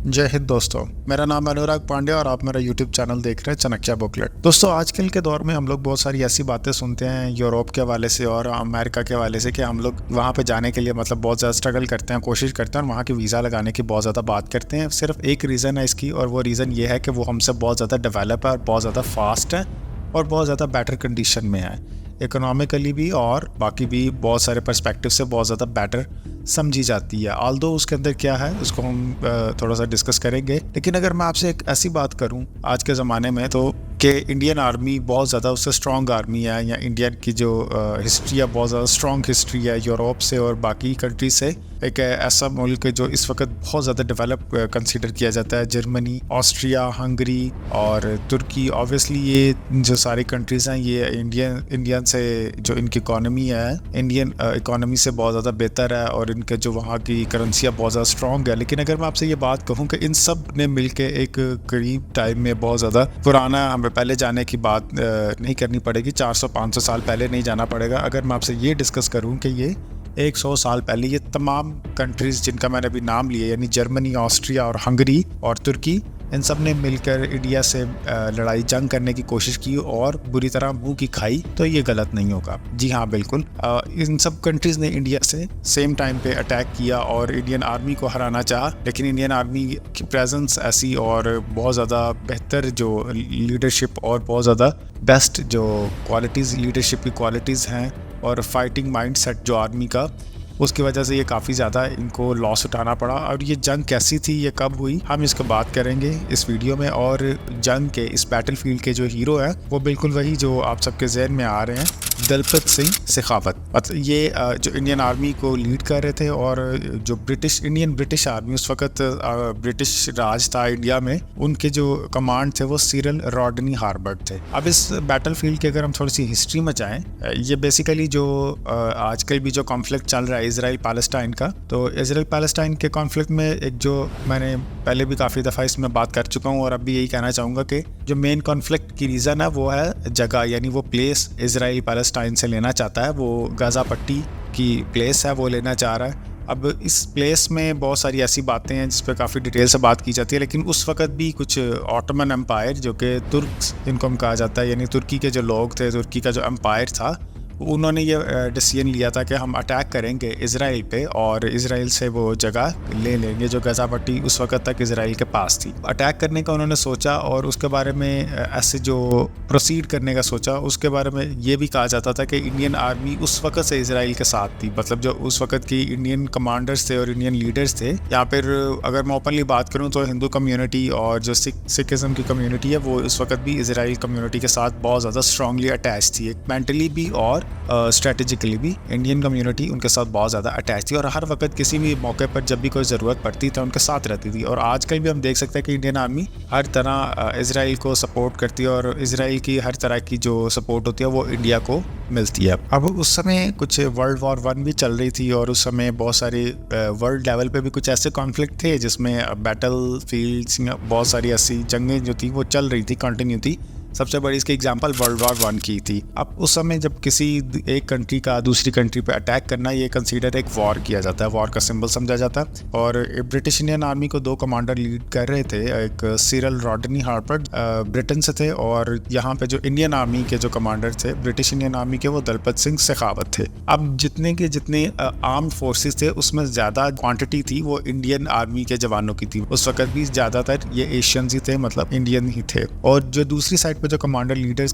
जय हिंद दोस्तों, मेरा नाम है अनुराग पांडे और आप मेरा यूट्यूब चैनल देख रहे हैं चाणक्य बुकलेट। दोस्तों, आजकल के दौर में हम लोग बहुत सारी ऐसी बातें सुनते हैं यूरोप के हवाले से और अमेरिका के हवाले से कि हम लोग वहाँ पे जाने के लिए मतलब बहुत ज़्यादा स्ट्रगल करते हैं, कोशिश करते हैं और वहाँ की वीज़ा लगाने की बहुत ज़्यादा बात करते हैं। सिर्फ एक रीज़न है इसकी और वो रीज़न ये है कि वो हमसे बहुत ज़्यादा डेवलप है और बहुत ज़्यादा फास्ट है और बहुत ज़्यादा बेटर कंडीशन में है, इकोनॉमिकली भी और बाकी भी बहुत सारे पर्सपेक्टिव से बहुत ज़्यादा बेटर समझी जाती है। ऑल्दो उसके अंदर क्या है उसको हम थोड़ा सा डिस्कस करेंगे। लेकिन अगर मैं आपसे एक ऐसी बात करूं आज के ज़माने में तो कि इंडियन आर्मी बहुत ज़्यादा उससे स्ट्रॉन्ग आर्मी है या इंडियन की जो हिस्ट्री है बहुत ज़्यादा स्ट्रॉन्ग हिस्ट्री है यूरोप से और बाकी कंट्री से। एक ऐसा मुल्क है जो इस वक्त बहुत ज़्यादा डेवलप कंसीडर किया जाता है, जर्मनी, ऑस्ट्रिया, हंगरी और तुर्की। ऑब्वियसली ये जो सारी कंट्रीज़ हैं ये इंडियन से जो इनकी इकॉनमी है इंडियन इकॉनमी से बहुत ज़्यादा बेहतर है और इनके जो वहाँ की करेंसियाँ बहुत ज़्यादा स्ट्रॉन्ग है। लेकिन अगर मैं आपसे ये बात कहूँ कि इन सब ने मिल के एक करीब टाइम में बहुत ज़्यादा पुराना, हमें पहले जाने की बात नहीं करनी पड़ेगी, 400-500 साल पहले नहीं जाना पड़ेगा। अगर मैं आपसे ये डिस्कस करूँ कि ये 100 साल पहले ये तमाम कंट्रीज़ जिनका मैंने अभी नाम लिया यानी जर्मनी, ऑस्ट्रिया और हंगरी और तुर्की, इन सब ने मिलकर इंडिया से लड़ाई जंग करने की कोशिश की और बुरी तरह मुंह की खाई, तो ये गलत नहीं होगा। जी हाँ, बिल्कुल। इन सब कंट्रीज़ ने इंडिया से सेम टाइम पे अटैक किया और इंडियन आर्मी को हराना चाहा, लेकिन इंडियन आर्मी की प्रेजेंस ऐसी और बहुत ज़्यादा बेहतर जो लीडरशिप और बहुत ज़्यादा बेस्ट जो क्वालिटीज़ लीडरशिप की क्वालिटीज़ हैं और फाइटिंग माइंडसेट जो आर्मी का, उसकी वजह से ये काफ़ी ज़्यादा इनको लॉस उठाना पड़ा। और ये जंग कैसी थी, ये कब हुई, हम इसको बात करेंगे इस वीडियो में। और जंग के इस बैटलफील्ड के जो हीरो हैं वो बिल्कुल वही जो आप सबके जहन में आ रहे हैं, दलपत सिंह शेखावत। मतलब ये जो इंडियन आर्मी को लीड कर रहे थे और जो ब्रिटिश आर्मी उस वक्त ब्रिटिश राज था इंडिया में, उनके जो कमांड थे वो सिरल रॉडनी हार्बर्ट थे। अब इस बैटलफील्ड की अगर हम थोड़ी सी हिस्ट्री में जाएं, ये बेसिकली जो आजकल भी जो कॉन्फ्लिक्ट चल रहा है इजराइल पैलेस्टाइन का, तो इजराइल पैलेस्टाइन के कॉन्फ्लिक्ट में एक जो मैंने पहले भी काफ़ी दफ़ा इसमें बात कर चुका हूँ और अब भी यही कहना चाहूँगा कि जो मेन कॉन्फ्लिक्ट की रीज़न है वो है जगह, यानी वो प्लेस इजराइल पैलेस्टाइन से लेना चाहता है, वो गाज़ा पट्टी की प्लेस है वो लेना चाह रहा है। अब इस प्लेस में बहुत सारी ऐसी बातें हैं जिस पर काफ़ी डिटेल से बात की जाती है, लेकिन उस वक्त भी कुछ ऑटोमन एम्पायर जो कि तुर्क्स जिनको हम कहा जाता है, यानी तुर्की के जो लोग थे, तुर्की का जो एम्पायर था, उन्होंने ये डिसीजन लिया था कि हम अटैक करेंगे इजराइल पे और इजराइल से वो जगह ले लेंगे जो गाज़ा पट्टी उस वक्त तक इजराइल के पास थी। अटैक करने का उन्होंने सोचा और उसके बारे में ऐसे जो प्रोसीड करने का सोचा, उसके बारे में ये भी कहा जाता था कि इंडियन आर्मी उस वक्त से इजराइल के साथ थी। मतलब जो उस वक्त की इंडियन कमांडर्स थे और इंडियन लीडर्स थे, यहाँ पर अगर मैं ओपनली बात करूँ तो हिंदू कम्यूनिटी और जो सिखिज़म की कम्यूनिटी है वो उस वक्त भी इजराइल कम्यूनिटी के साथ बहुत ज़्यादा स्ट्रांगली अटैच थी, मेंटली भी और स्ट्रेटेजिकली भी इंडियन कम्युनिटी उनके साथ बहुत ज़्यादा अटैच थी और हर वक्त किसी भी मौके पर जब भी कोई ज़रूरत पड़ती तो उनके साथ रहती थी। और आजकल भी हम देख सकते हैं कि इंडियन आर्मी हर तरह इजराइल को सपोर्ट करती है और इजराइल की हर तरह की जो सपोर्ट होती है वो इंडिया को मिलती है। अब उस समय कुछ वर्ल्ड वॉर 1 भी चल रही थी और उस समय बहुत सारे वर्ल्ड लेवल पे भी कुछ ऐसे कॉन्फ्लिक्ट थे जिसमें बैटल फील्ड्स बहुत सारी ऐसी जंगें जो थी वो चल रही थी, कंटिन्यू थी। सबसे बड़ी इसकी एग्जांपल वर्ल्ड वॉर 1 की थी। अब उस समय जब किसी एक कंट्री का दूसरी कंट्री पे अटैक करना, ये कंसीडर एक वॉर किया जाता है, वॉर का सिंबल समझा जाता है। और ब्रिटिश इंडियन आर्मी को 2 कमांडर लीड कर रहे थे, एक सिरल रॉडनी हार्बर्ट ब्रिटेन से थे और यहाँ पे जो इंडियन आर्मी के जो कमांडर थे ब्रिटिश इंडियन आर्मी के, वो दलपत सिंह शेखावत थे। अब जितने आर्म्ड फोर्सेस थे उसमें ज़्यादा क्वान्टिटी थी वो इंडियन आर्मी के जवानों की थी। उस वक्त भी ज़्यादातर ये एशियंस ही थे, मतलब इंडियन ही थे। और जो दूसरी साइड जो कमांडर लीडर्स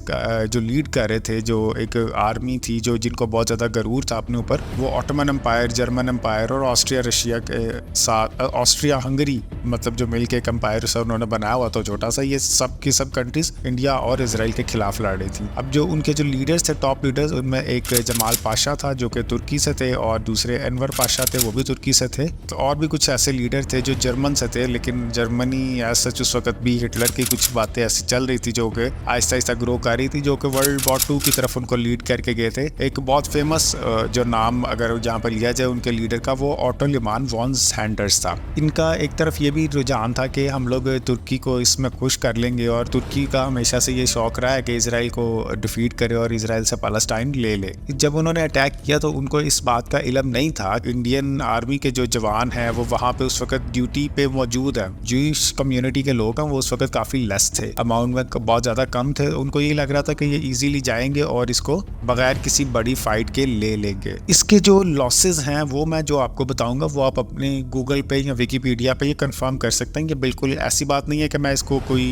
जो लीड कर रहे थे, जो एक आर्मी थी जो जिनको बहुत ज़्यादा गरूर था अपने ऊपर, वो ऑटोमन एम्पायर, जर्मन एम्पायर और ऑस्ट्रिया रशिया के साथ, ऑस्ट्रिया हंगरी मतलब जो मिल के एक एम्पायर उन्होंने बनाया हुआ था छोटा सा, ये सब की सब कंट्रीज इंडिया और इसराइल के खिलाफ लड़ रही थी। अब जो उनके जो लीडर्स थे, टॉप लीडर्स, उनमें एक जमाल पाशा था जो कि तुर्की से थे और दूसरे अनवर पाशा थे वो भी तुर्की से थे। तो और भी कुछ ऐसे लीडर थे जो जर्मन से थे, लेकिन जर्मनी सच उस वक्त भी हिटलर की कुछ बातें ऐसी चल रही थी जो कि आहिस्ता आहिस्ता ग्रो कर रही थी, जो कि वर्ल्ड वॉर 2 की तरफ उनको लीड करके गए थे। एक बहुत फेमस जो नाम अगर जहाँ पर लिया जाए उनके लीडर का, वो ऑटो लिमान वॉन सैंडर्स था। इनका एक तरफ ये भी रुझान था कि हम लोग तुर्की को इसमें खुश कर लेंगे, और तुर्की का हमेशा से ये शौक रहा है कि इसराइल को डिफीट करे और इसराइल से पैलेस्टाइन ले ले। जब उन्होंने अटैक किया तो उनको इस बात का इल्म नहीं था। इंडियन आर्मी के जो जवान हैं वो वहाँ पे उस वक्त ड्यूटी पे मौजूद है। जूइश कम्युनिटी के लोग हैं वो उस वक्त काफ़ी लेस थे, अमाउंट में बहुत ज़्यादा कम थे। उनको ये लग रहा था कि ये इजीली जाएंगे और इसको बगैर किसी बड़ी फाइट के ले लेंगे। इसके जो लॉसेस हैं वो मैं जो आपको बताऊंगा वो आप अपने गूगल पे या विकीपीडिया पे ये कंफर्म कर सकते हैं। कि बिल्कुल ऐसी बात नहीं है कि मैं इसको कोई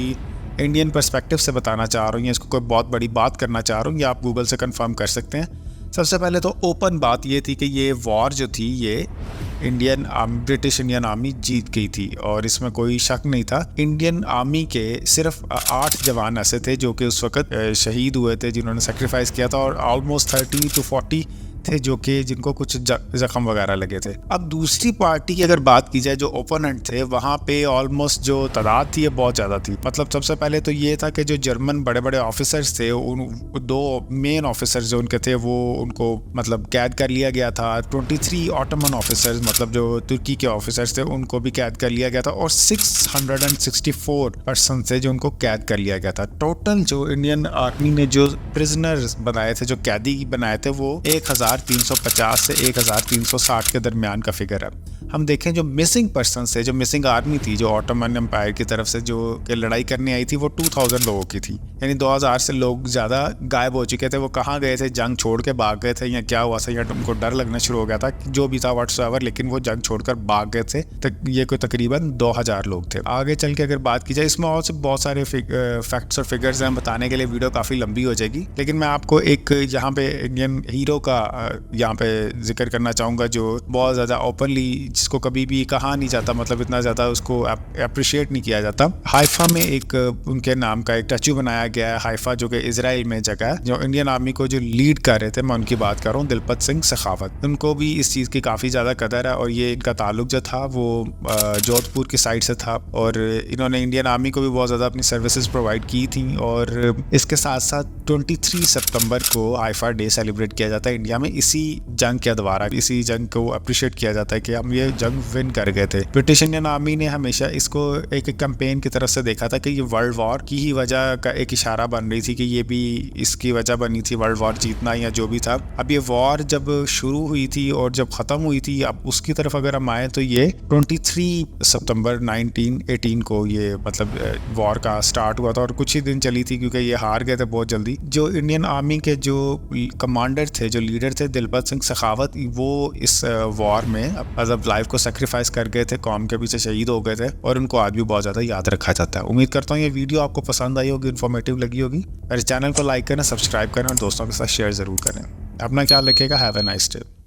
इंडियन पर्सपेक्टिव से बताना चाह रहा हूँ या इसको कोई बहुत बड़ी बात करना चाह रहा हूँ, या आप गूगल से कंफर्म कर सकते हैं। सबसे पहले तो ओपन बात ये थी कि ये वॉर जो थी ये ब्रिटिश इंडियन आर्मी जीत गई थी, और इसमें कोई शक नहीं था। इंडियन आर्मी के सिर्फ 8 जवान ऐसे थे जो कि उस वक्त शहीद हुए थे, जिन्होंने सेक्रीफाइस किया था, और ऑलमोस्ट 30 to 40 थे जो कि जिनको कुछ जख्म वगैरह लगे थे। अब दूसरी पार्टी की अगर बात की जाए, जो ओपोनेंट थे, वहाँ पे ऑलमोस्ट जो तादाद थी ये बहुत ज़्यादा थी। मतलब सबसे पहले तो ये था कि जो जर्मन बड़े बड़े ऑफिसर्स थे, उन 2 मेन ऑफिसर्स जो उनके थे वो उनको मतलब कैद कर लिया गया था। 23 ऑटोमन ऑफिसर्स मतलब जो तुर्की के ऑफिसर्स थे उनको भी कैद कर लिया गया था, और 664 पर्सन थे जो उनको कैद कर लिया गया था। टोटल जो इंडियन आर्मी ने जो प्रिजनर्स बनाए थे, जो कैदी बनाए थे, वो 1350 से 1360 के दरमियान का फिगर है। हम देखें जो मिसिंग पर्सन थे, जो मिसिंग आर्मी थी, जो ऑटोमन एम्पायर की तरफ से जो कि लड़ाई करने आई थी, वो 2000 लोगों की थी। यानी 2000 से लोग ज़्यादा गायब हो चुके थे। वो कहाँ गए थे, जंग छोड़ के भाग गए थे, या क्या हुआ था, या उनको डर लगना शुरू हो गया था, जो भी था व्हाट्सएवर, लेकिन वो जंग छोड़कर भाग गए थे। ये कोई तकरीबन 2000 लोग थे। आगे चल के अगर बात की जाए, इसमें और से बहुत सारे फैक्ट्स और फिगर्स हैं, बताने के लिए वीडियो काफ़ी लंबी हो जाएगी, लेकिन मैं आपको एक यहाँ पे इंडियन हीरो का यहाँ पे जिक्र करना चाहूँगा, जो बहुत ज़्यादा ओपनली, जिसको कभी भी कहा नहीं जाता, मतलब इतना ज़्यादा उसको अप्रिशिएट नहीं किया जाता। हाइफा में एक उनके नाम का एक स्टैचू बनाया गया है, हाइफा, जो कि इजराइल में जगह है। जो इंडियन आर्मी को जो लीड कर रहे थे, मैं उनकी बात कर रहा हूँ, दिलपत सिंह सखावत। उनको भी इस चीज़ की काफ़ी ज़्यादा कदर है, और ये इनका ताल्लुक जो था वो जोधपुर की साइड से था, और इन्होंने इंडियन आर्मी को भी बहुत ज़्यादा अपनी सर्विसेज प्रोवाइड की थी। और इसके साथ साथ 23 सितंबर को हाइफा डे सेलिब्रेट किया जाता है इंडिया में, इसी जंग के द्वारा। इसी जंग को अप्रिशिएट किया जाता है कि हम ये जंग विन कर गए थे। ब्रिटिश इंडियन आर्मी ने हमेशा इसको एक कैंपेन की तरफ से देखा था कि ये वर्ल्ड वॉर की ही वजह का एक इशारा बन रही थी, कि ये भी इसकी वजह बनी थी वर्ल्ड वॉर जीतना या जो भी था। अब ये वॉर जब शुरू हुई थी और जब ख़त्म हुई थी, अब उसकी तरफ अगर हम आए तो ये 23 सितंबर 1918 को ये मतलब वॉर का स्टार्ट हुआ था, और कुछ ही दिन चली थी क्योंकि ये हार गए थे बहुत जल्दी। जो इंडियन आर्मी के जो कमांडर थे, जो लीडर थे, दिलपत सिंह सखावत, वो इस वॉर में मतलब लाइफ को सेक्रीफाइस कर गए थे, कौम के पीछे शहीद हो गए थे, और उनको आज भी बहुत ज़्यादा याद रखा जाता है। उम्मीद करता हूँ ये वीडियो आपको पसंद आई होगी, इन्फॉर्मेटिव लगी होगी। मेरे चैनल को लाइक करें, सब्सक्राइब करें, और दोस्तों के साथ शेयर ज़रूर करें। अपना ख्याल रखिएगा। Have a nice day.